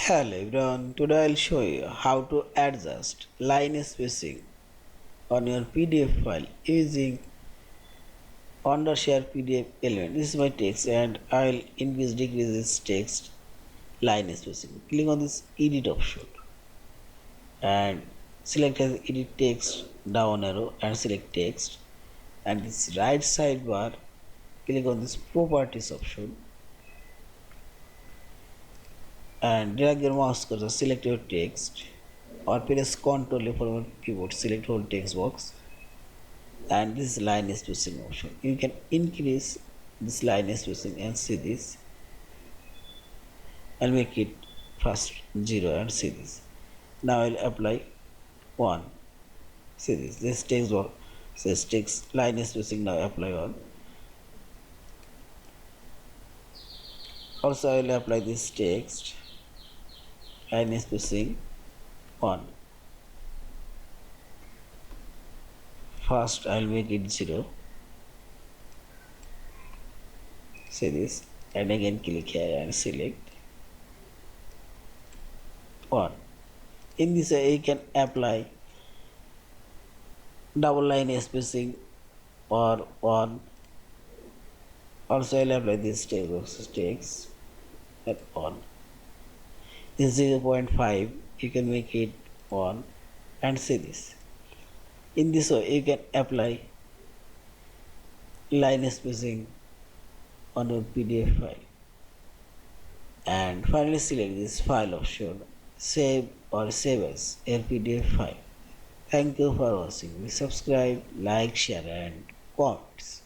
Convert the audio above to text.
Hello everyone, today I'll show you how to adjust line spacing on your PDF file using Wondershare PDF element. This is my text and I'll increase decrease this text line spacing. Click on this edit option and select as edit text down arrow and select text, and this right sidebar click on this properties option and drag your mouse cursor, select your text or press Ctrl F on your keyboard, select whole text box, and this line spacing option. You can increase this line spacing and see this. I'll make it first 0 and see this. Now I'll apply 1. See this. This text box says text line spacing. Now apply 1. Also I will apply this text line spacing 1. First I'll make it 0. See this, and again click here and select 1. In this way you can apply double line spacing or 1. Also I'll apply this text at 1. This 0.5 you can make it 1 and see this. In this way you can apply line spacing on your PDF file. And finally select this file option, save or save as your PDF file. Thank you for watching. Please subscribe, like, share and comments.